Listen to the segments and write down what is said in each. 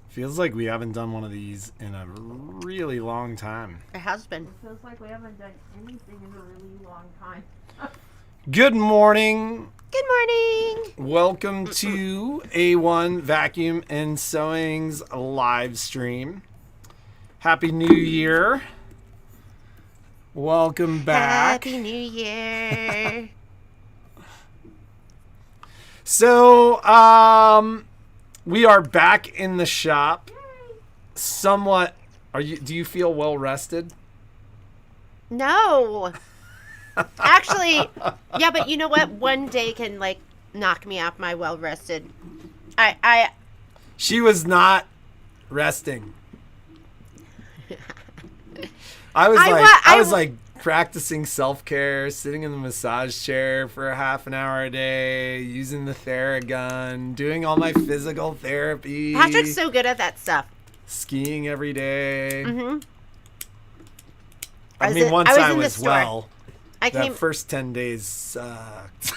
Feels like we haven't done one of these in a really long time. It has been. It feels like we haven't done anything in a really long time. Good morning. Good morning. Welcome to A1 Vacuum and Sewing's live stream. Happy New Year. Welcome back. Happy New Year. So, we are back in the shop. Somewhat. Do you feel well rested? No. Actually, yeah, but you know what? One day can knock me off my well rested. She was not resting. I was practicing self-care, sitting in the massage chair for a half an hour a day, using the Theragun, doing all my physical therapy. Patrick's so good at that stuff. Skiing every day. Mm-hmm. Once I was well. The first 10 days sucked.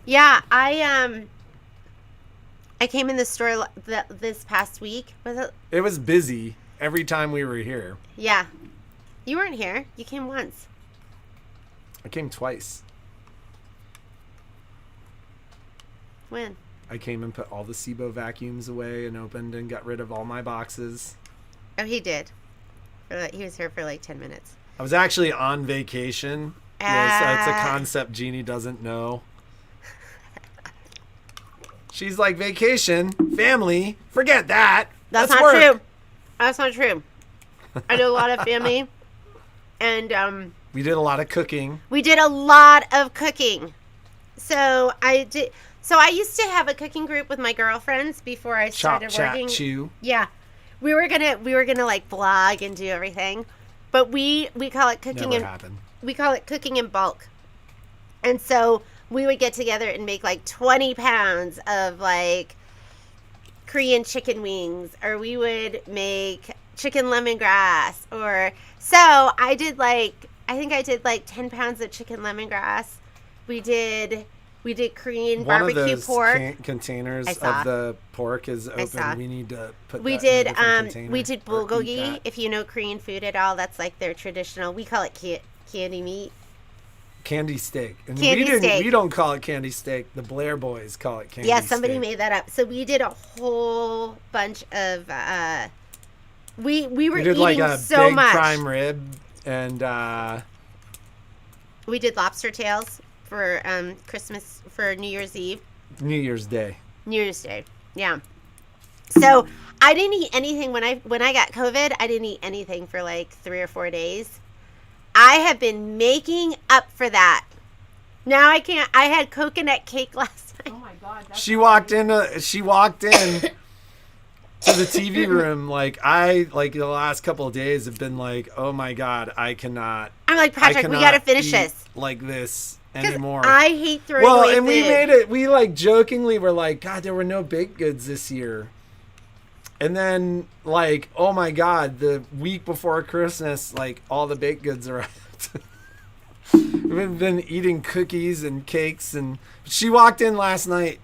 Yeah, I came in the store this past week. It was busy every time we were here. Yeah. You weren't here. You came once. I came twice. When? I came and put all the SIBO vacuums away and opened and got rid of all my boxes. Oh, he did. He was here for 10 minutes. I was actually on vacation. It's a concept Jeannie doesn't know. She's like, vacation, family, forget that. That's not work. true. That's not true. I do a lot of family. And we did a lot of cooking. We did a lot of cooking. So I used to have a cooking group with my girlfriends before I started working. Chat, chew. Yeah. We were gonna vlog and do everything. But we call it cooking. Never happened. We call it cooking in bulk. And so we would get together and make 20 pounds of Korean chicken wings, or we would make chicken lemongrass, or so I did I think I did 10 pounds of chicken lemongrass. We did Korean barbecue pork. Containers of the pork is open. We need to put we that did in a different container we did bulgogi. If you know Korean food at all, that's their traditional. We call it candy meat. Candy steak. And steak. We don't call it candy steak. The Blair boys call it candy steak. Yeah, somebody made that up. So we did a whole bunch of we were did eating a so big much prime rib, and we did lobster tails for Christmas, for New Year's Eve. New Year's Day. Yeah. So I didn't eat anything when I got COVID. I didn't eat anything for 3 or 4 days. I have been making up for that. Now I can't. I had coconut cake last night. Oh my God. She walked in to the TV room. The last couple of days have been oh my God, I cannot. I'm like, Patrick, we got to finish this. Like this anymore. I hate throwing away food. We made it. We jokingly were God, there were no baked goods this year. And then oh my God, the week before Christmas, all the baked goods are out. We've been eating cookies and cakes, and she walked in last night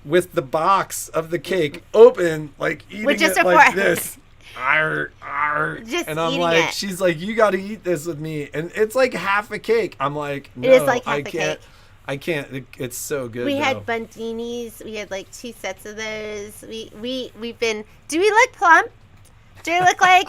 with the box of the cake open, eating it like this. Arr, arr. Just and I'm eating it. She's you got to eat this with me. And it's half a cake. I'm no, it is half I a can't. cake. I can't. It's so good. We had buntinis. We had 2 sets of those. We've been. Do we look plump? Do we look like?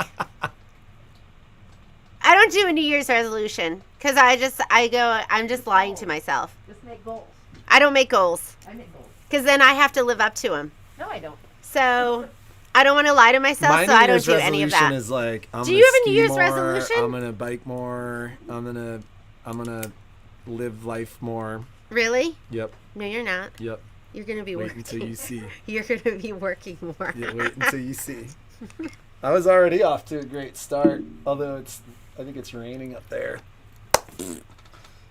I don't do a New Year's resolution because I'm just lying to myself. Just make goals. I don't make goals. I make goals. Because then I have to live up to them. No, I don't. So I don't want to lie to myself, so I don't do any of that. My New Year's resolution is do you have a New Year's resolution? I'm gonna bike more. I'm gonna live life more. Really? Yep. No, you're not. Yep. You're gonna be working. Wait until you see. You're gonna be working more. Yeah, wait until you see. I was already off to a great start, although I think it's raining up there.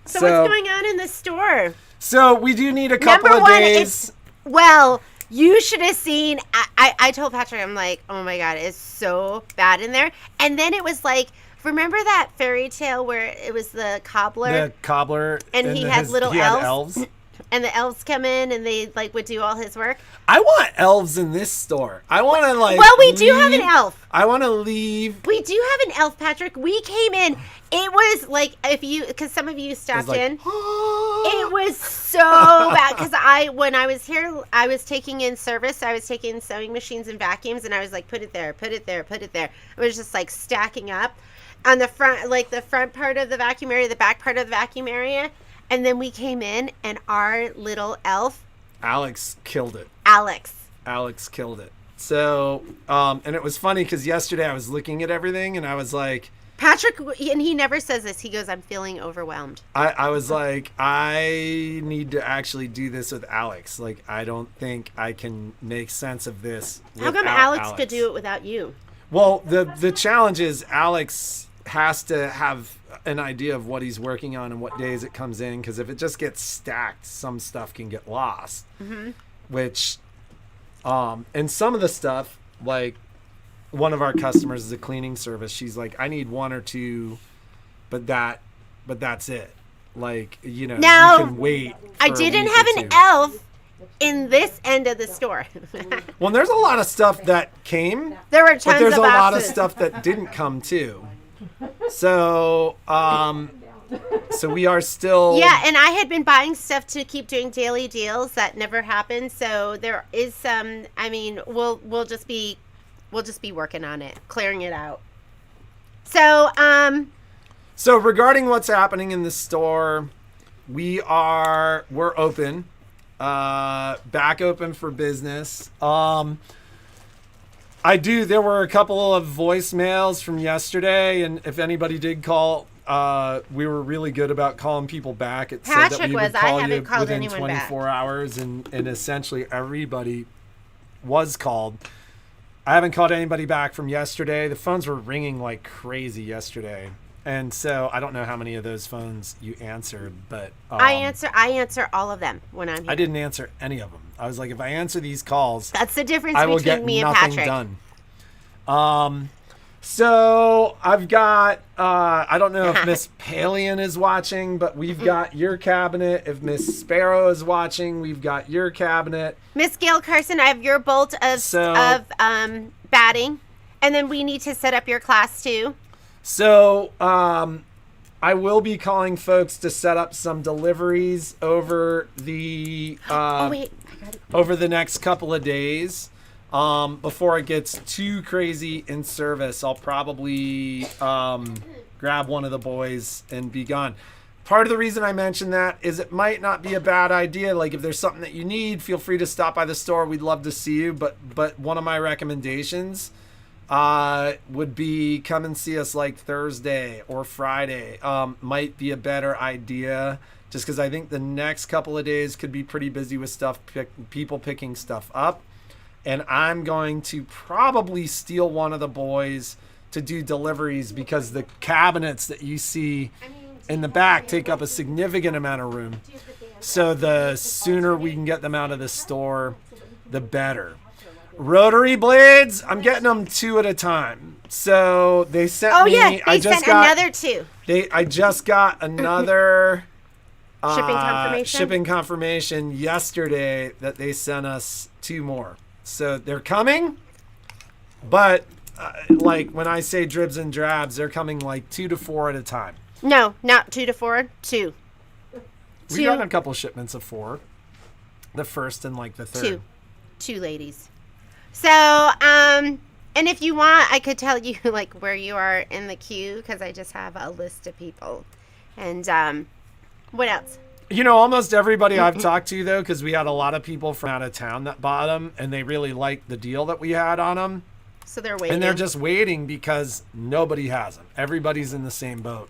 So what's going on in the store? So we do need a couple of days. Well, you should have seen. I told Patrick, I'm like, oh my God, it's so bad in there. And then it was Remember that fairy tale where it was the cobbler? The cobbler. And he had little he had elves? elves. And the elves come in and they like would do all his work. I want elves in this store. I want to like. Well, we do have an elf. I want to leave. We do have an elf, Patrick. We came in. It was like because some of you stopped in. It was so bad because when I was here, I was taking in service. I was taking sewing machines and vacuums, and I was like, put it there, put it there, put it there. It was just like stacking up on the front, like the front part of the vacuum area, the back part of the vacuum area. And then we came in, and our little elf, Alex killed it. Alex killed it. So, and it was funny because yesterday I was looking at everything, and I was like, Patrick, and he never says this. He goes, "I'm feeling overwhelmed." I was like, I need to actually do this with Alex. Like, I don't think I can make sense of this. How come Alex could do it without you? Well, the challenge is Alex has to have an idea of what he's working on and what days it comes in, because if it just gets stacked, some stuff can get lost. Mm-hmm. Which, and some of the stuff, like one of our customers is a cleaning service. She's like, I need one or two, but that's it. Like, you know, now, you can wait. I didn't have an elf in this end of the store. Well, there's a lot of stuff that came. There were tons but there's of a lot of boxes. stuff that didn't come too. So, so we are still. Yeah, and I had been buying stuff to keep doing daily deals that never happened. So there is some. I mean, we'll just be working on it, clearing it out. So So regarding what's happening in the store, we're open, back open for business. There were a couple of voicemails from yesterday, and if anybody did call, we were really good about calling people back. It said that we would call you within 24 hours, and essentially everybody was called. I haven't called anybody back from yesterday. The phones were ringing like crazy yesterday. And so I don't know how many of those phones you answered, but I answer all of them when I'm here. I didn't answer any of them. I was like, if I answer these calls, that's the difference I will between get me and nothing Patrick. done. So I've got I don't know if Miss Palian is watching, but we've got your cabinet. If Miss Sparrow is watching, we've got your cabinet. Miss Gail Carson, I have your bolt of batting, and then we need to set up your class too. So, I will be calling folks to set up some deliveries over the over the next couple of days. Before it gets too crazy in service, I'll probably grab one of the boys and be gone. Part of the reason I mention that is it might not be a bad idea. Like, if there's something that you need, feel free to stop by the store. We'd love to see you. But one of my recommendations would be come and see us like Thursday or Friday. Might be a better idea, just because I think the next couple of days could be pretty busy with stuff, people picking stuff up. And I'm going to probably steal one of the boys to do deliveries, because the cabinets that you see in the back take up a significant amount of room. So the sooner we can get them out of the store, the better. Rotary blades, I'm getting them 2 at a time. So they sent me. Oh yeah, they sent another 2. I just got another shipping confirmation yesterday that they sent us 2 more. So they're coming, but like when I say dribs and drabs, they're coming like 2 to 4 at a time. No, not 2 to 4, 2. We got a couple shipments of 4. The first and like the third. 2 ladies. So, and if you want, I could tell you like where you are in the queue, because I just have a list of people. And what else? You know, almost everybody I've talked to, though, because we had a lot of people from out of town that bought them, and they really liked the deal that we had on them. So they're waiting. And they're just waiting because nobody has them. Everybody's in the same boat.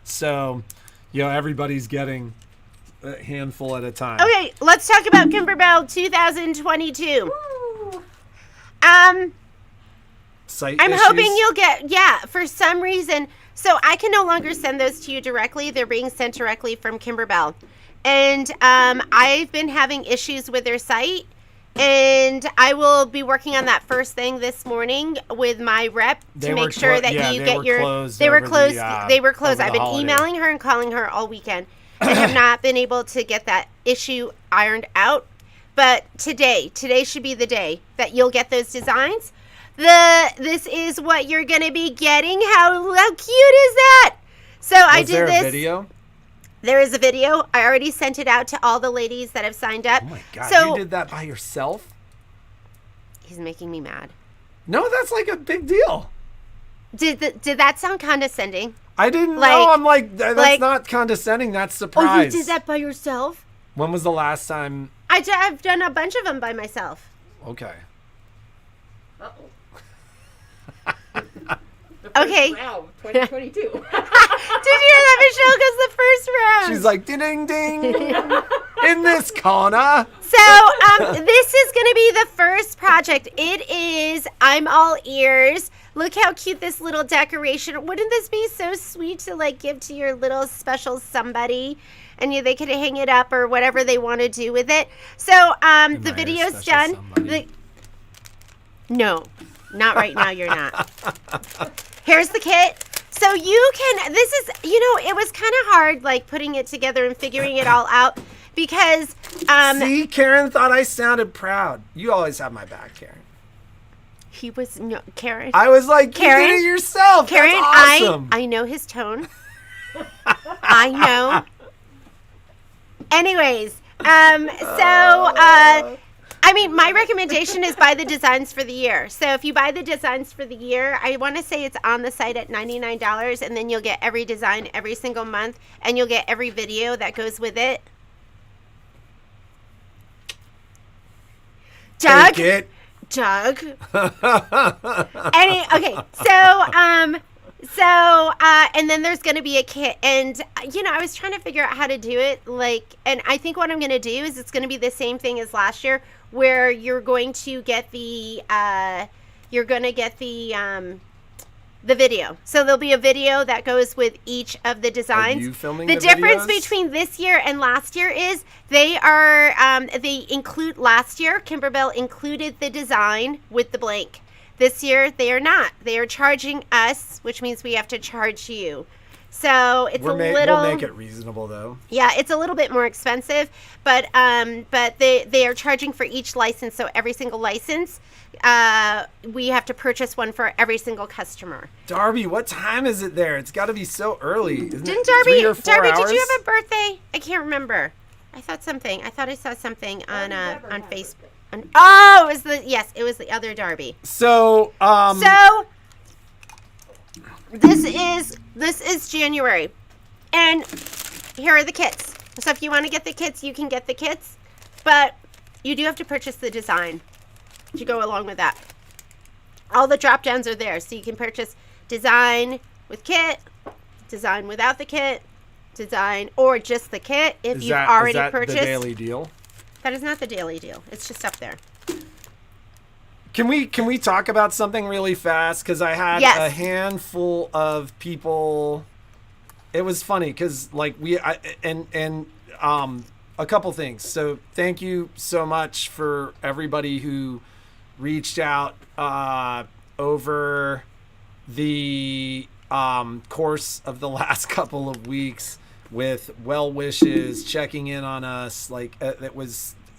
So, you know, everybody's getting a handful at a time. Okay, let's talk about Kimberbell 2022. Woo! Site I'm issues? hoping you'll get, for some reason. So I can no longer send those to you directly. They're being sent directly from Kimberbell. And I've been having issues with their site. And I will be working on that first thing this morning with my rep to make sure that you get your. They were closed. They were closed. I've been emailing her and calling her all weekend. I have not been able to get that issue ironed out. But today should be the day that you'll get those designs. This is what you're gonna be getting. How cute is that? So I did this. Was there a video? There is a video. I already sent it out to all the ladies that have signed up. Oh my God, so, you did that by yourself? He's making me mad. No, that's like a big deal. Did that sound condescending? I didn't know. I'm like, that's not condescending. That's surprise. Oh, you did that by yourself? When was the last time? I've done a bunch of them by myself. Okay. Uh-oh. Okay. Round, 2022. Did you hear that, Michelle? Because the first round. She's like, ding, ding, ding. In this corner. So, this is going to be the first project. It is, I'm all ears. Look how cute this little decoration. Wouldn't this be so sweet to like give to your little special somebody? And they could hang it up or whatever they want to do with it. So, the video's done. No, not right now. You're not. Here's the kit. So you can, this is, it was kind of hard, like putting it together and figuring it all out because. See, Karen thought I sounded proud. You always have my back, Karen. He was, no, Karen. I was like, Karen, you did it yourself. Karen, that's awesome. I know his tone. I know. Anyways, my recommendation is buy the designs for the year. So if you buy the designs for the year, I want to say it's on the site at $99, and then you'll get every design every single month, and you'll get every video that goes with it. Doug? Take it. Doug. And then there's going to be a kit. And, I was trying to figure out how to do it. And I think what I'm going to do is it's going to be the same thing as last year where you're going to get the video. So there'll be a video that goes with each of the designs. Are you filming the difference videos? Between this year and last year is they include last year, Kimberbell included the design with the blank. This year, they are not. They are charging us, which means we have to charge you. So it's we'll make it reasonable, though. Yeah, it's a little bit more expensive, but they are charging for each license. So every single license, we have to purchase one for every single customer. Darby, what time is it there? It's got to be so early. Didn't Darby? Darby, did you have a birthday? I can't remember. I thought I saw something on Facebook. It was the other Darby. So this is January, and here are the kits. So if you want to get the kits, you can get the kits, but you do have to purchase the design to go along with that. All the drop downs are there, so you can purchase design with kit, design without the kit, design or just the kit if you've already purchased. Is that the daily deal? That is not the daily deal. It's just up there. Can we talk about something really fast? Because I had a handful of people. It was funny because a couple things. So thank you so much for everybody who reached out over the course of the last couple of weeks with well wishes, checking in on us.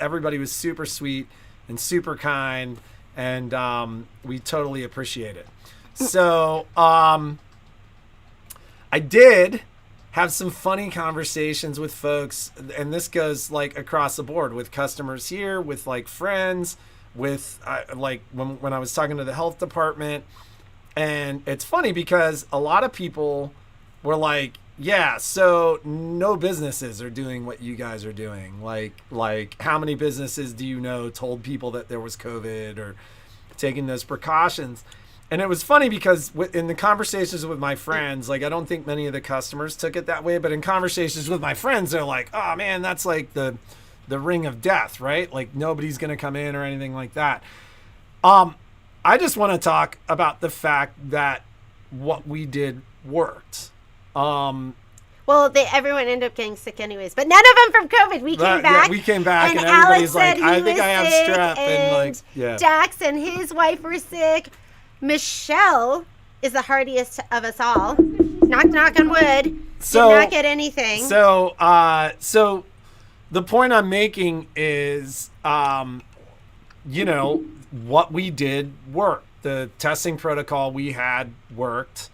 Everybody was super sweet and super kind. And we totally appreciate it. So I did have some funny conversations with folks, and this goes across the board with customers here, with friends, with when I was talking to the health department. And it's funny because a lot of people were like, yeah, so no businesses are doing what you guys are doing. Like how many businesses do you know told people that there was COVID or taking those precautions? And it was funny because in the conversations with my friends, I don't think many of the customers took it that way, but in conversations with my friends, they're like, oh man, that's like the ring of death, right? Like nobody's going to come in or anything like that. I just want to talk about the fact that what we did worked. Well, everyone ended up getting sick anyways, but none of them from COVID. We came back. Yeah, we came back, and Alex everybody's like, said I he think was I have sick, strep. And like, yeah. Dax and his wife were sick. Michelle is the hardiest of us all. Knock on wood. So, did not get anything. So the point I'm making is, you know, what we did worked. The testing protocol we had worked.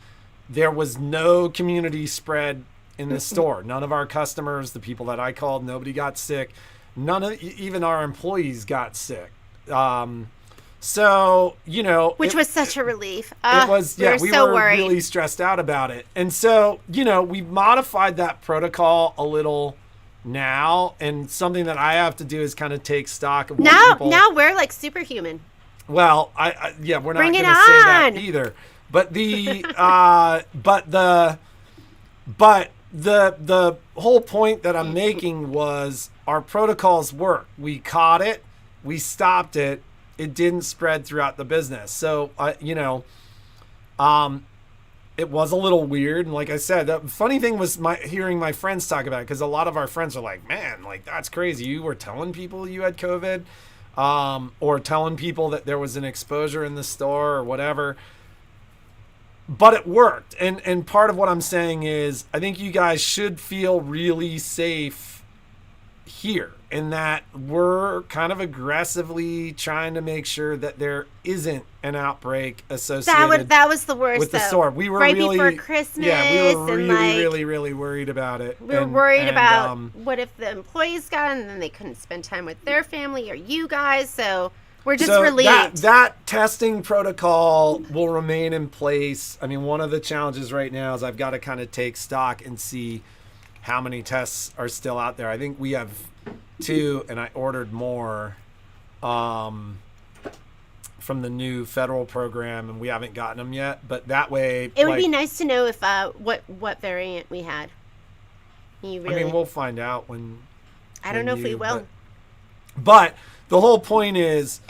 There was no community spread in the store. None of our customers, the people that I called, nobody got sick. Even our employees got sick. So, you know, which was such a relief. It was, yeah, we so were worried. really stressed out about it. And so, you know, we've modified that protocol a little now. And something that I have to do is kind of take stock of what people... Now we're like superhuman. Well, yeah, we're not Bring going it to say that on. either. But the whole point that I'm making was our protocols work. We caught it, we stopped it. It didn't spread throughout the business. So, you know, it was a little weird. And like I said, the funny thing was hearing my friends talk about it, because a lot of our friends are like, man, like, that's crazy. You were telling people you had COVID, or telling people that there was an exposure in the store or whatever. But it worked. And part of what I'm saying is, I think you guys should feel really safe here, in that we're kind of aggressively trying to make sure that there isn't an outbreak associated that was the worst with the though. store. We were right really, before Christmas. yeah, we were and really worried about it. We were worried about what if the employees got it and then they couldn't spend time with their family or you guys. So we're just relieved. That testing protocol will remain in place. I mean, one of the challenges right now is I've got to kind of take stock and see how many tests are still out there. I think we have 2, and I ordered more from the new federal program, and we haven't gotten them yet. But that way, it would be nice to know if what variant we had. I mean, we'll find out when. I don't know if we will. But the whole point is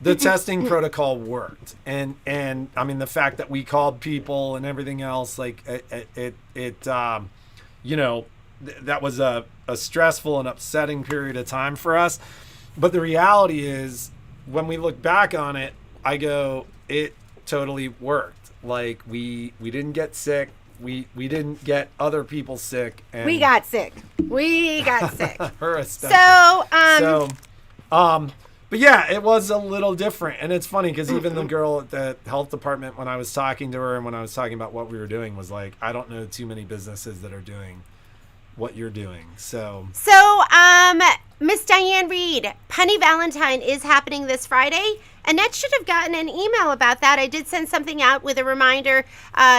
the testing protocol worked, and I mean the fact that we called people and everything else, like it you know, that was a stressful and upsetting period of time for us. But the reality is, when we look back on it, I go, it totally worked. Like we didn't get sick. We didn't get other people sick. And we got sick. Her especially. So, but yeah, it was a little different. And it's funny because even the girl at the health department, when I was talking to her and when I was talking about what we were doing, was like, I don't know too many businesses that are doing what you're doing. So Miss Diane Reed, Punny Valentine is happening this Friday. Annette should have gotten an email about that. I did send something out with a reminder.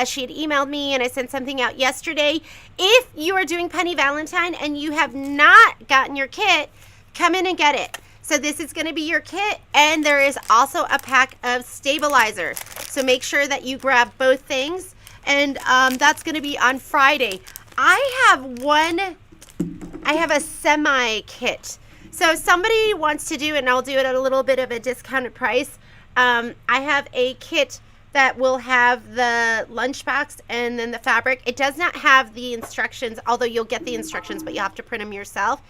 She had emailed me, and I sent something out yesterday. If you are doing Punny Valentine and you have not gotten your kit, come in and get it. So this is going to be your kit, and there is also a pack of stabilizer. So make sure that you grab both things, and that's going to be on Friday. I have a semi kit. So if somebody wants to do it, and I'll do it at a little bit of a discounted price, I have a kit that will have the lunchbox and then the fabric. It does not have the instructions, although you'll get the instructions, but you'll have to print them yourself.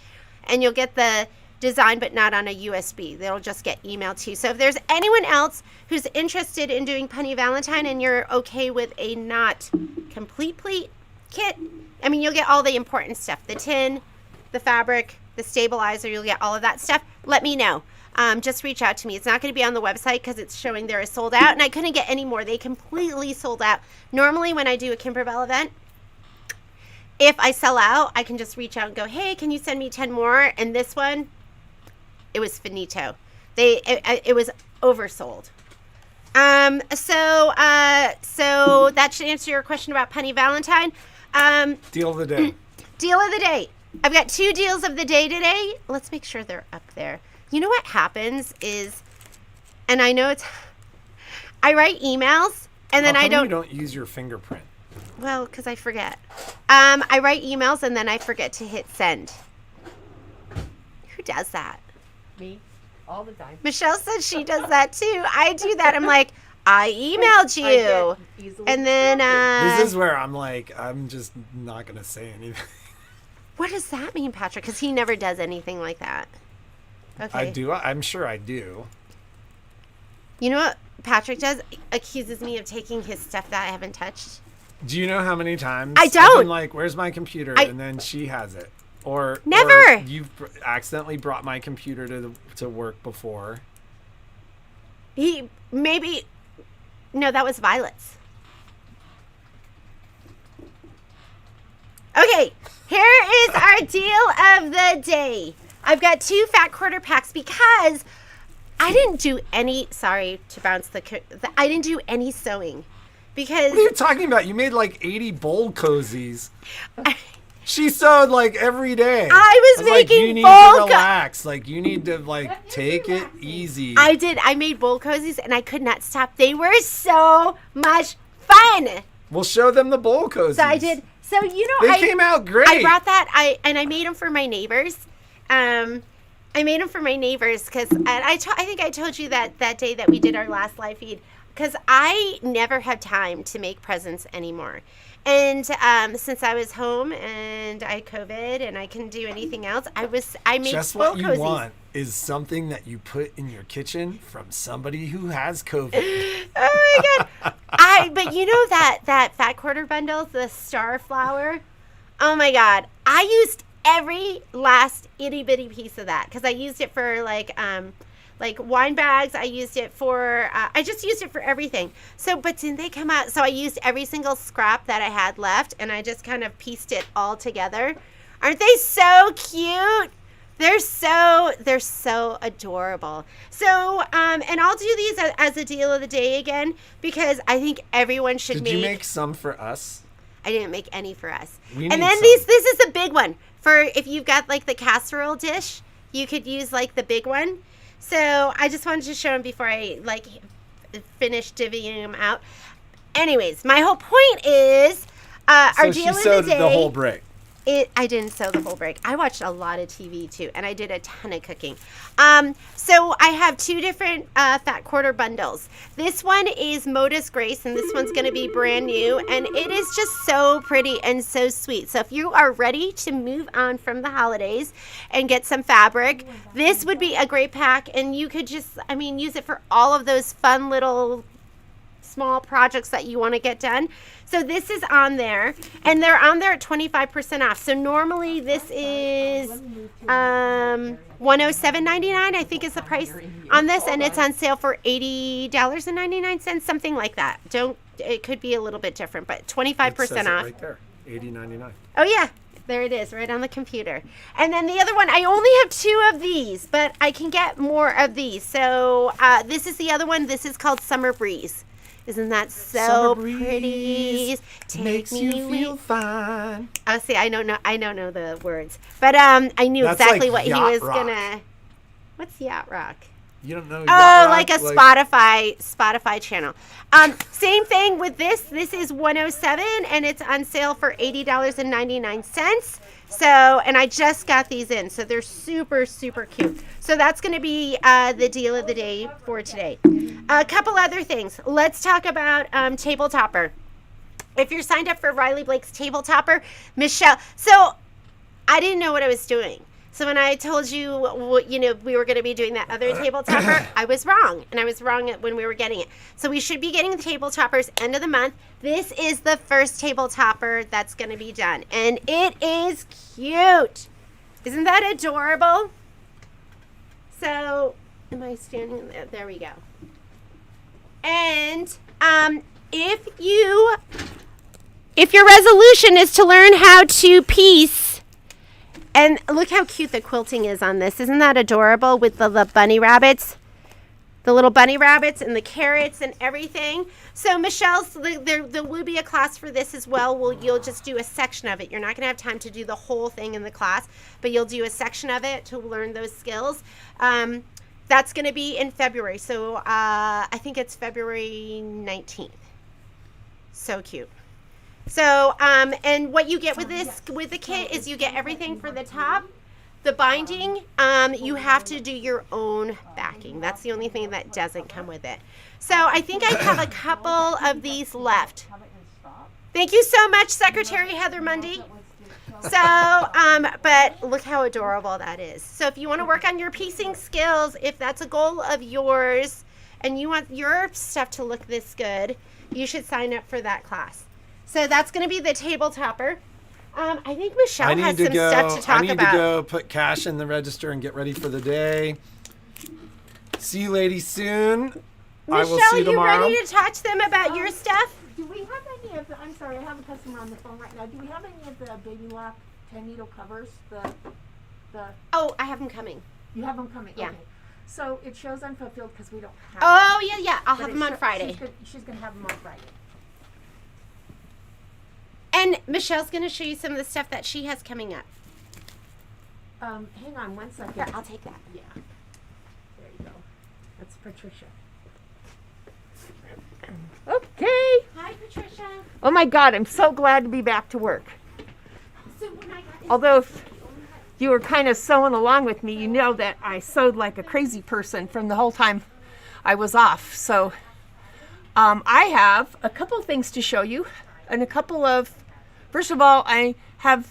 And you'll get the design, but not on a USB. They'll just get emailed to you. So if there's anyone else who's interested in doing Punny Valentine and you're okay with a not complete kit, I mean, you'll get all the important stuff. The tin, the fabric, the stabilizer, you'll get all of that stuff. Let me know. Just reach out to me. It's not going to be on the website because it's showing there is sold out, and I couldn't get any more. They completely sold out. Normally when I do a Kimberbell event, if I sell out, I can just reach out and go, hey, can you send me 10 more? And this one, it was finito. It was oversold. So that should answer your question about Punny Valentine. Deal of the day. Deal of the day. I've got 2 deals of the day today. Let's make sure they're up there. You know what happens is, and I know I write emails and then you don't use your fingerprint. Well, because I forget. I write emails and then I forget to hit send. Who does that? Me, all the time. Michelle said she does that too. I do that. I'm like, I emailed you. And then, This is where I'm like, I'm just not going to say anything. what does that mean, Patrick? Because he never does anything like that. Okay. I do. I'm sure I do. You know what Patrick does? Accuses me of taking his stuff that I haven't touched. Do you know how many times I I've don't. been like, where's my computer? And then she has it. Or Never. Or you've accidentally brought my computer to work before. No, that was Violet's. Okay, here is our deal of the day. I've got 2 fat quarter packs because I didn't do any, sorry to bounce I didn't do any sewing. Because What are you talking about? You made like 80 bowl cozies. She sewed like every day. I was making you need bowl to relax. Like you need to like take it easy. I did. I made bowl cozies and I could not stop. They were so much fun. We'll show them the bowl cozies. So I did. So They came out great. I brought that. I made them for my neighbors. I made them for my neighbors because I think I told you that day that we did our last live feed, because I never have time to make presents anymore. And since I was home and I had COVID and I couldn't do anything else, I made just bowl what you cozies. want is something that you put in your kitchen from somebody who has COVID. Oh my god! But you know that fat quarter bundle, the star flower. Oh my god! I used every last itty bitty piece of that because I used it for like wine bags. I used it for, I just used it for everything. So, but didn't they come out? So I used every single scrap that I had left and I just kind of pieced it all together. Aren't they so cute? They're so adorable. So, and I'll do these as a deal of the day again, because I think everyone should Did you make some for us? I didn't make any for us. We And need then some. this is a big one for if you've got like the casserole dish, you could use like the big one. So I just wanted to show them before I like finish divvying them out. Anyways, my whole point is our deal of the sewed day. the whole brick. I didn't sew the whole brick. I watched a lot of TV too, and I did a ton of cooking. So I have 2 different fat quarter bundles. This one is Modus Grace, and this one's going to be brand new, and it is just so pretty and so sweet. So if you are ready to move on from the holidays and get some fabric, this would be a great pack, and you could just, use it for all of those fun little small projects that you want to get done. So this is on there, and they're on there at 25% off. So normally this is $107.99, I think is the price on this, and it's on sale for $80.99, something like that. It could be a little bit different, but 25% It says it off. right there, $80.99. Oh yeah, there it is, right on the computer. And then the other one, I only have 2 of these, but I can get more of these. So this is the other one. This is called Summer Breeze. Isn't that so Summer pretty? breeze makes you feel fine. Oh, see, I don't know the words, but I knew That's exactly like what he yacht was rock. gonna. What's yacht rock? You don't know? Oh, yacht like a rock? Spotify channel. Same thing with this. This is $107, and it's on sale for $80.99. So, and I just got these in, so they're super, super cute. So that's going to be the deal of the day for today. A couple other things. Let's talk about Table Topper. If you're signed up for Riley Blake's Table Topper, Michelle. So I didn't know what I was doing. So when I told you, we were going to be doing that other table topper, I was wrong. And I was wrong when we were getting it. So we should be getting the table toppers end of the month. This is the first table topper that's going to be done. And it is cute. Isn't that adorable? So, am I standing there? There we go. And if your resolution is to learn how to piece, and look how cute the quilting is on this. Isn't that adorable with the bunny rabbits? The little bunny rabbits and the carrots and everything. So Michelle's, there will be a class for this as well. You'll just do a section of it. You're not going to have time to do the whole thing in the class, but you'll do a section of it to learn those skills. That's going to be in February. So I think it's February 19th. So cute. So, and what you get with the kit is you get everything for the top, The binding, you have to do your own backing. That's the only thing that doesn't come with it. So I think I have a couple of these left. Thank you so much, Secretary Heather Mundy. So, but look how adorable that is. So if you want to work on your piecing skills, if that's a goal of yours and you want your stuff to look this good, you should sign up for that class. So that's going to be the table topper. I think Michelle has some stuff to talk about. I need to go put cash in the register and get ready for the day. See you ladies soon. I will see you tomorrow. Michelle, you ready to talk to them about your stuff? Do we have any of the, I'm sorry, I have a customer on the phone right now. Do we have any of the baby lock 10 needle covers? Oh, I have them coming. You have them coming? Yeah. Okay. So it shows unfulfilled because we don't have Oh, them. yeah. I'll have them on Friday. She's going to have them on Friday. And Michelle's going to show you some of the stuff that she has coming up. Hang on 1 second. Here, I'll take that. Yeah. There you go. That's Patricia. Okay. Hi, Patricia. Oh my God, I'm so glad to be back to work. So when I got this, Although if you were kind of sewing along with me, you know that I sewed like a crazy person from the whole time I was off. So I have a couple things to show you and a couple of, first of all, I have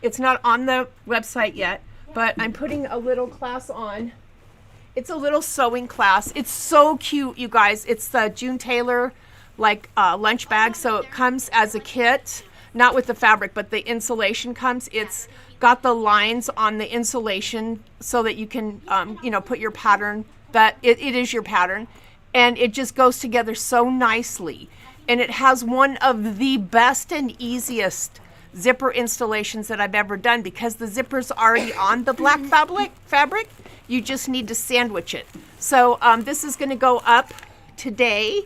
it's not on the website yet, but I'm putting a little class on. It's a little sewing class. It's so cute, you guys. It's the June Taylor lunch bag. So it comes as a kit, not with the fabric, but the insulation comes. It's got the lines on the insulation so that you can, put your pattern, that it is your pattern. And it just goes together so nicely. And it has one of the best and easiest zipper installations that I've ever done because the zipper's already on the black fabric. You just need to sandwich it. So this is going to go up today.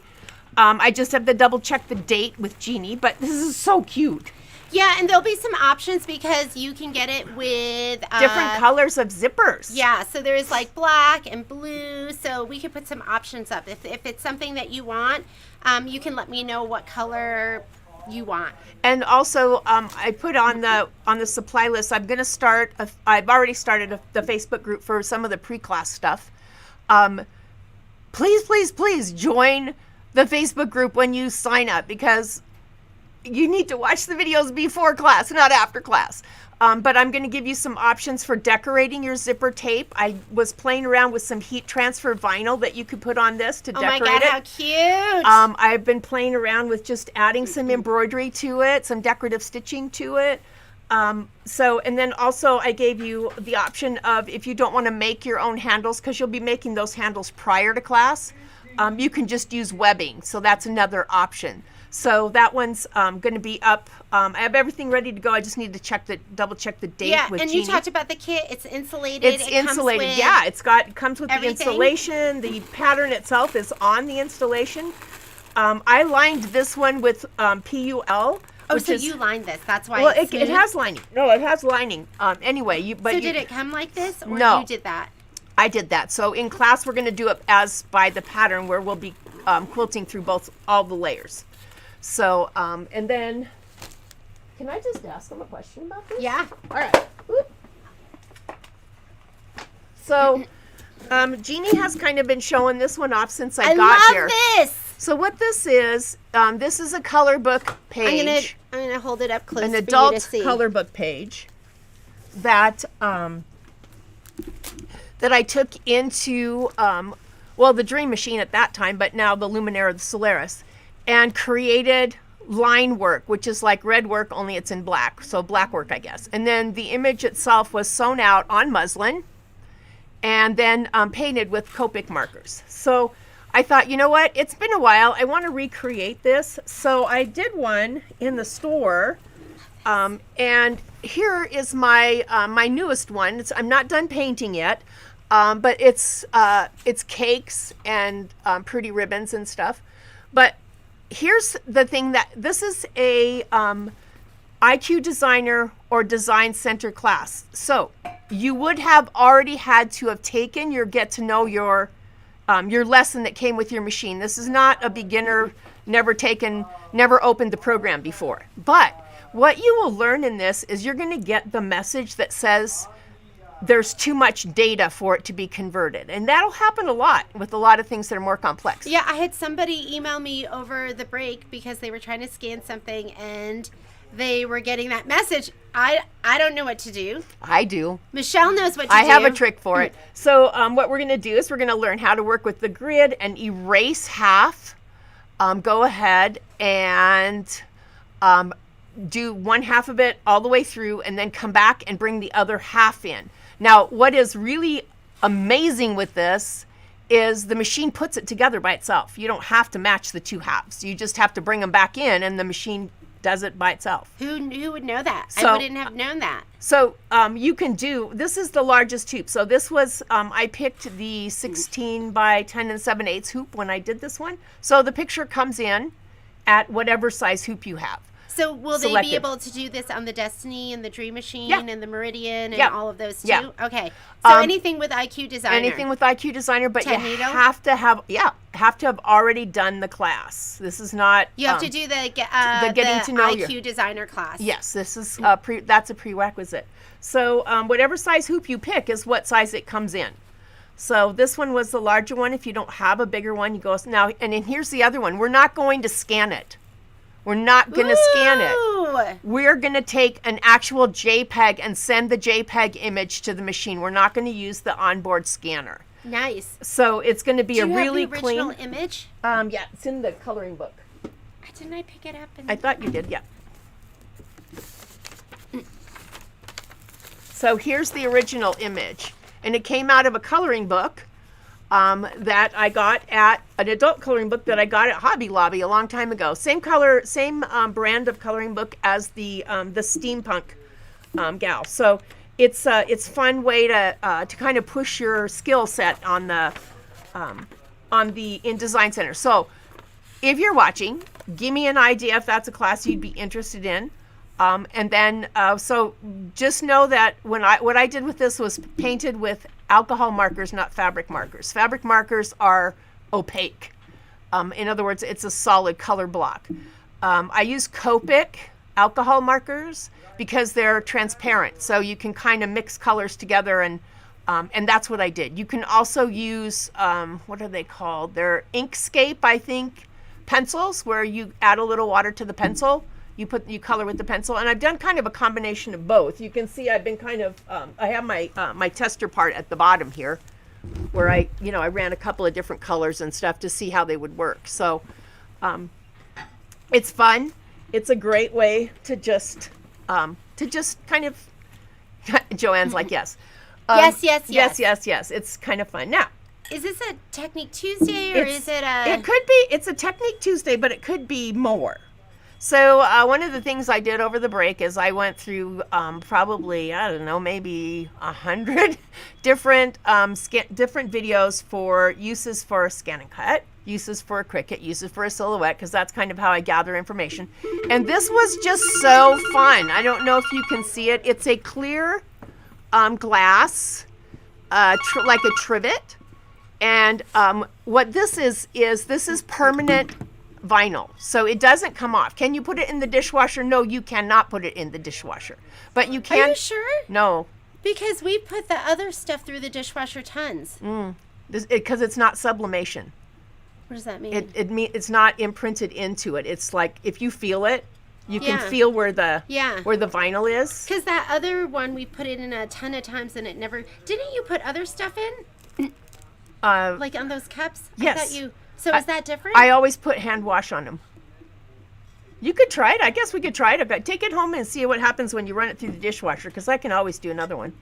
I just have to double check the date with Jeannie, but this is so cute. yeah, and there'll be some options because you can get it with Different colors of zippers. Yeah, so there's like black and blue, so we could put some options up. If it's something that you want, you can let me know what color you want. And also, I put on the supply list. I'm going to start. I've already started the Facebook group for some of the pre-class stuff. Please join the Facebook group when you sign up because you need to watch the videos before class, not after class. But I'm going to give you some options for decorating your zipper tape. I was playing around with some heat transfer vinyl that you could put on this to decorate it. Oh my God, how cute! I've been playing around with just adding some embroidery to it, some decorative stitching to it. And then also I gave you the option of if you don't want to make your own handles, because you'll be making those handles prior to class, you can just use webbing. So that's another option. So that one's going to be up. I have everything ready to go. I just need to double check the date with and Jeannie. you talked about the kit. It's insulated. It's insulated. Yeah, it comes with everything. the insulation. The pattern itself is on the installation. I lined this one with PUL. Oh, so you lined this. That's why. Well, it's it has lining. No, it has lining. Anyway, did it come like this, or No. you did that? I did that. So in class, we're going to do it as by the pattern, where we'll be quilting through all the layers. So, and then, can I just ask them a question about this? Yeah. All right. Oop. So, Jeannie has kind of been showing this one off since I got here. I love this. So what this is a color book page. I'm gonna hold it up close An for adult you to see. color book page that that I took into the Dream Machine at that time, but now the Luminaire, the Solaris, and created line work, which is like red work, only it's in black, so black work, I guess. And then the image itself was sewn out on muslin and then painted with Copic markers. So I thought, you know what, it's been a while, I want to recreate this. So I did one in the store, and here is my my newest one. I'm not done painting yet, but it's cakes and pretty ribbons and stuff. But here's the thing, that this is a IQ designer or design center class. So you would have already had to have taken your get to know your lesson that came with your machine. This is not a beginner, never opened the program before. But what you will learn in this is you're going to get the message that says there's too much data for it to be converted. And that'll happen a lot with a lot of things that are more complex. Yeah, I had somebody email me over the break because they were trying to scan something and they were getting that message. I don't know what to do. I do. Michelle knows what to do. I have a trick for it. So what we're going to do is we're going to learn how to work with the grid and erase half. Go ahead and do one half of it all the way through and then come back and bring the other half in. Now, what is really amazing with this is the machine puts it together by itself. You don't have to match the two halves. You just have to bring them back in and the machine does it by itself. Who would know that? So, I wouldn't have known that. So you can do, this is the largest hoop. So this was, I picked the 16 by 10 and 7/8 hoop when I did this one. So the picture comes in at whatever size hoop you have. So will they Selected. be able to do this on the Destiny and the Dream Machine Yeah. and the Meridian and Yeah. all of those too? Yeah. Okay. So Um, anything with IQ Designer. Anything with IQ Designer, but you Magneto? have to have already done the class. This is not. You have to do the getting to know IQ Designer class. Yes, this is that's a prerequisite. So whatever size hoop you pick is what size it comes in. So this one was the larger one. If you don't have a bigger one, you go now. And then here's the other one. We're not going to scan it. We're not going to scan it. Ooh. We're going to take an actual JPEG and send the JPEG image to the machine. We're not going to use the onboard scanner. Nice. So it's going to be Do a you really have the original clean. image? Yeah, it's in the coloring book. Didn't I pick it up? And I thought you did, yeah. So here's the original image, and it came out of a coloring book that I got at an adult coloring book that I got at Hobby Lobby a long time ago. Same color, same brand of coloring book as the steampunk gal. So it's fun way to kind of push your skill set on the in Design Center. So if you're watching, give me an idea if that's a class you'd be interested in. And then, so just know that what I did with this was painted with alcohol markers, not fabric markers. Fabric markers are opaque. In other words, it's a solid color block. I use Copic alcohol markers because they're transparent, so you can kind of mix colors together, and that's what I did. You can also use, what are they called? They're Inkscape, I think, pencils, where you add a little water to the pencil. You color with the pencil, and I've done kind of a combination of both. You can see I've been kind of I have my my tester part at the bottom here, where I ran a couple of different colors and stuff to see how they would work. So it's fun. It's a great way to just kind of. Joanne's like yes. Yes. It's kind of fun now. is this a Technique Tuesday or is it a? It could be. It's a Technique Tuesday, but it could be more. So one of the things I did over the break is I went through probably, I don't know, maybe 100 different different videos for uses for scan and cut, uses for a Cricut, uses for a silhouette, because that's kind of how I gather information. And this was just so fun. I don't know if you can see it. It's a clear glass, like a trivet. And what this is this is permanent vinyl, so it doesn't come off. Can you put it in the dishwasher? No, you cannot put it in the dishwasher, but you can. Are you sure? No, Because we put the other stuff through the dishwasher tons. because it's not sublimation. What does that mean? It's not imprinted into it. It's like if you feel it, you Yeah. can feel where the Yeah. vinyl is. Because that other one we put it in a ton of times and it never. Didn't you put other stuff in? Like on those cups? Yes. I thought you. So is that different? I always put hand wash on them. You could try it. I guess we could try it. But take it home and see what happens when you run it through the dishwasher, because I can always do another one.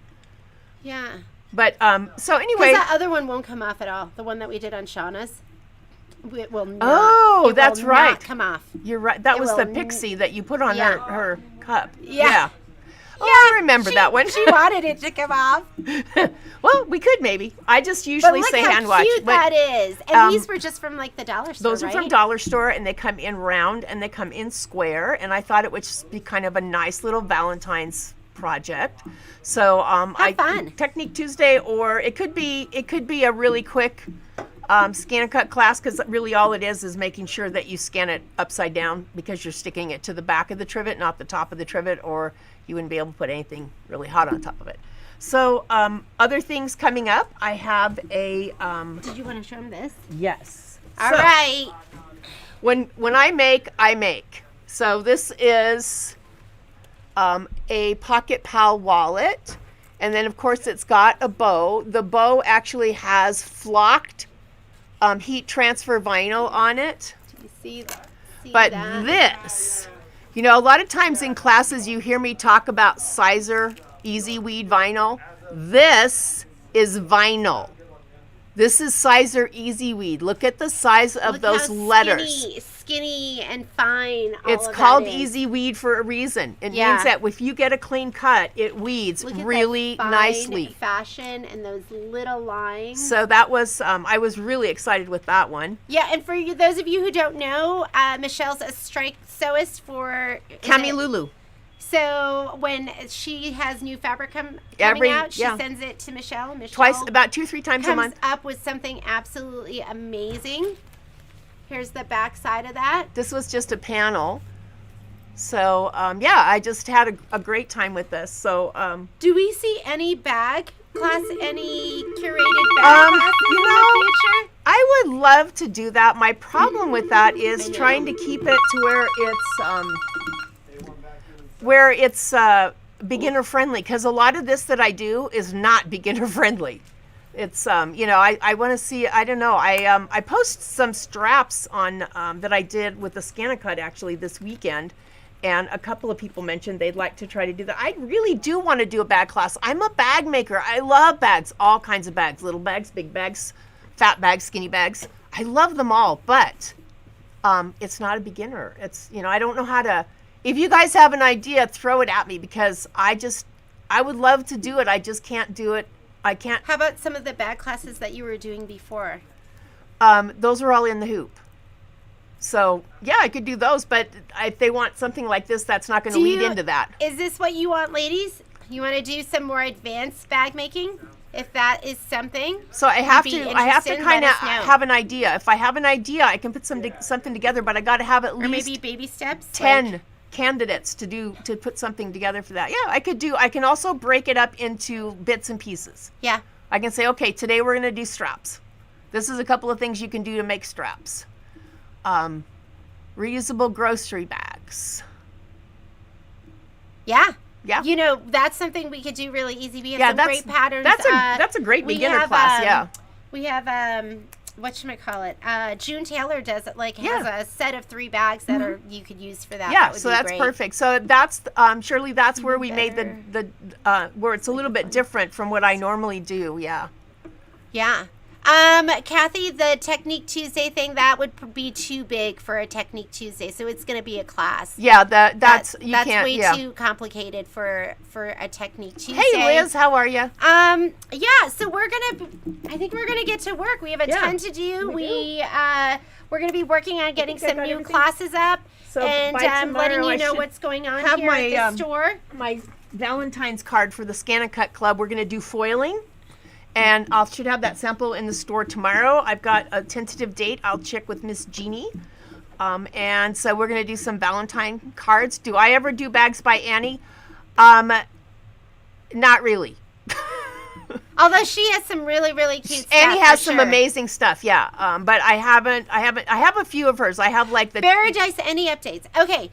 Yeah. But so anyway. Because that other one won't come off at all. The one that we did on Shauna's. It will not. Oh, it that's will right. Not come off. You're right. That It was the will pixie that you put on Yeah. her cup. Yeah. Oh, I remember that one. She wanted it to come off. Well, we could maybe. I just But usually look say how hand wash. cute but that is. And these were just from like the dollar store. those are from right? Dollar Store, and they come in round and they come in square. And I thought it would just be kind of a nice little Valentine's project. So fun. Technique Tuesday, or it could be a really quick scan and cut class, because really all it is making sure that you scan it upside down, because you're sticking it to the back of the trivet, not the top of the trivet, or you wouldn't be able to put anything really hot on top of it. So other things coming up, I have a Did you want to show them this? yes. All So, right. When I make, I make. So this is a Pocket Pal wallet. And then, of course, it's got a bow. The bow actually has flocked heat transfer vinyl on it. Do you see that? But this, you know, a lot of times in classes you hear me talk about Sizer Easy Weed vinyl. This is vinyl. This is Sizer Easy Weed. Look at the size of Look those how letters. Skinny and fine. It's called Easy Weed for a reason. It Yeah. means that if you get a clean cut, it weeds Look at really that fine nicely. fashion and those little lines. So that was, I was really excited with that one. Yeah, and for you, those of you who don't know, Michelle's a strike sewist for Cami Lulu. So when she has new fabric coming out, she sends it to Michelle. Twice, about 2-3 times a comes month. up with something absolutely amazing. Here's the back side of that. This was just a panel. So, yeah, I just had a great time with this. So, Do we see any bag class, any curated bag classes you in know, the future? I would love to do that. My problem with that is trying to keep it to where it's beginner friendly, because a lot of this that I do is not beginner friendly. It's you know, I want to see, I don't know, I post some straps on that I did with the Scanacut actually this weekend, and a couple of people mentioned they'd like to try to do that. I really do want to do a bag class. I'm a bag maker. I love bags, all kinds of bags, little bags, big bags, fat bags, skinny bags. I love them all, but it's not a beginner. It's, you know, I don't know how to. If you guys have an idea, throw it at me, because I would love to do it. I just can't do it. I can't. How about some of the bag classes that you were doing before? Those are all in the hoop. So, yeah, I could do those, but if they want something like this, that's not going to lead into that. Is this what you want, ladies? You want to do some more advanced bag making? If that is something. So I have to kind of know. have an idea. If I have an idea, I can put something together, but I got to have at Or least maybe baby steps. 10 candidates to put something together for that. Yeah, I could do. I can also break it up into bits and pieces. Yeah. I can say, okay, today we're going to do straps. This is a couple of things you can do to make straps. Reusable grocery bags. Yeah. Yeah. You know, that's something we could do really easy. We have some great patterns. That's a great beginner class. Yeah. We have whatchamacallit? June Taylor does it, like, has a set of 3 bags that are you could use for that. Yeah, That would so be that's great. perfect. So that's Shirley, that's where we made the where it's a little bit different from what I normally do. Yeah. Yeah. Kathy, the Technique Tuesday thing, that would be too big for a Technique Tuesday, so it's going to be a class. Yeah, that's way too complicated for a Technique Tuesday. Hey Liz, how are you? Yeah, so I think we're gonna get to work. We have a ton to do. We're gonna be working on getting some new classes up, So and by tomorrow letting you I know should what's going on have here at the store. My Valentines card for the Scanacut Club. We're going to do foiling, and I should have that sample in the store tomorrow. I've got a tentative date. I'll check with Miss Jeannie. And so we're going to do some Valentine cards. Do I ever do bags by Annie? Not really. Although she has some really, really cute stuff. Annie has some sure. amazing stuff, yeah. But I have a few of hers. I have like the Barradice, any updates? Okay,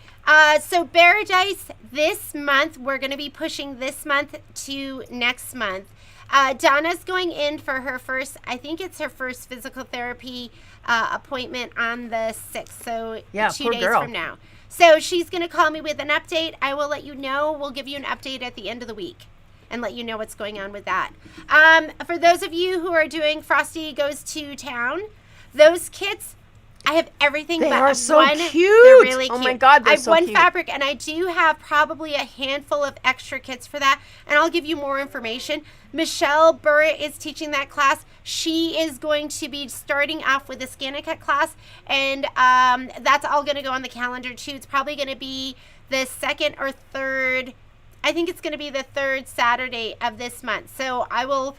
so Barradice this month, we're going to be pushing this month to next month. Donna's going in for her first, I think it's her first physical therapy appointment on the 6th, so 2 days from now. So she's going to call me with an update. I will let you know. We'll give you an update at the end of the week and let you know what's going on with that. For those of you who are doing Frosty Goes to Town, those kits, I have everything They but are so one. cute. They're really cute. Oh my God, they're I have so one cute. fabric, and I do have probably a handful of extra kits for that, and I'll give you more information. Michelle Burritt is teaching that class. She is going to be starting off with a Scanacut class, and that's all going to go on the calendar too. It's probably going to be the second or third. I think it's going to be the third Saturday of this month. So I will.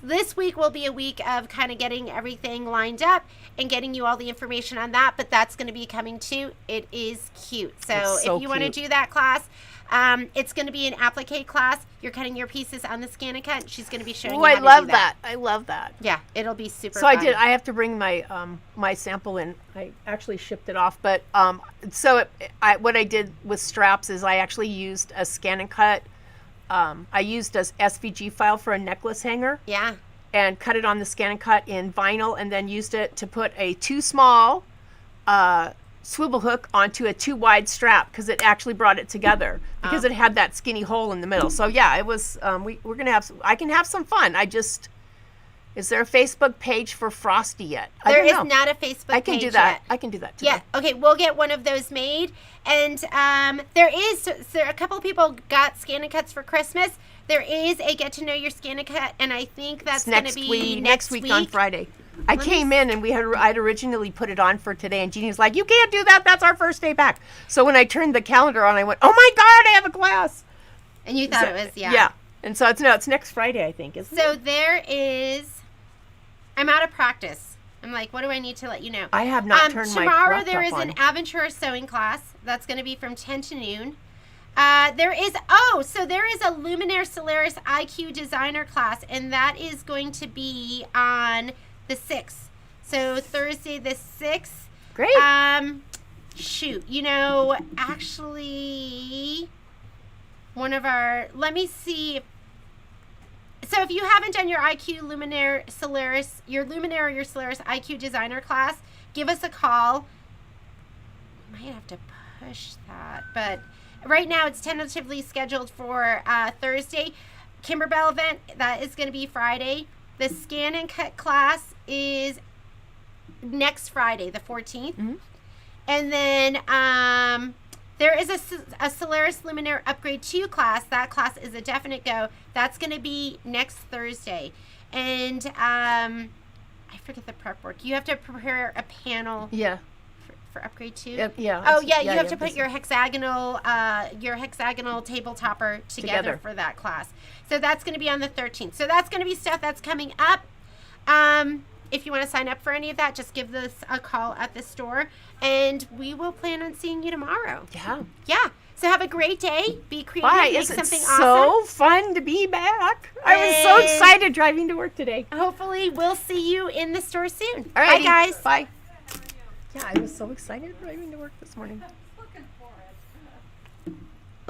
This week will be a week of kind of getting everything lined up and getting you all the information on that, but that's going to be coming too. It is cute. So It's so if you want to cute. do that class, It's going to be an applique class. You're cutting your pieces on the ScanNCut. She's going to be showing you I how to do love that. I love that. Yeah, it'll be super So fun. I have to bring my my sample in. I actually shipped it off, but what I did with straps is I actually used a ScanNCut. I used a SVG file for a necklace hanger. Yeah. And cut it on the ScanNCut in vinyl, and then used it to put a too small swivel hook onto a too wide strap, because it actually brought it together, because it had that skinny hole in the middle. So yeah, it was. We're gonna have. I can have some fun. Is there a Facebook page for Frosty yet? There is not a Facebook page I can do that. yet. I can do that today. Yeah. Okay. We'll get one of those made. And there a couple of people got ScanNCuts for Christmas. There is a get to know your ScanNCut, and I think that's going to be next week on Friday. I came in and I'd originally put it on for today, and Jeannie was like, "You can't do that. That's our first day back." So when I turned the calendar on, I went, "Oh my God, I have a class!" And you thought it was yeah. And so it's next Friday, I think. So there is. I'm out of practice. I'm like, what do I need to let you know? I have not turned my tomorrow there is on. an Aventura sewing class that's going to be from 10 to noon. There is a Luminaire Solaris IQ designer class, and that is going to be on the 6th. So Thursday the 6th. Great. Actually, let me see. So if you haven't done your Luminaire or your Solaris IQ designer class, give us a call. We might have to push that, but right now it's tentatively scheduled for Thursday. Kimberbell event, that is going to be Friday. The ScanNCut class is next Friday, the 14th. Mm-hmm. And then there is a Solaris Luminaire Upgrade 2 class. That class is a definite go. That's going to be next Thursday. And I forget the prep work. You have to prepare a panel. Yeah. For Upgrade 2. Yeah. Oh yeah, you have to put your hexagonal table topper together for that class. So that's going to be on the 13th. So that's going to be stuff that's coming up. If you want to sign up for any of that, just give us a call at the store, and we will plan on seeing you tomorrow. Yeah. Yeah. So have a great day. Be creative. Bye. Make It's something so awesome. fun to be back. I was so excited driving to work today. Hopefully, we'll see you in the store soon. All right, Bye, guys. Bye. Yeah, I was so excited driving to work this morning.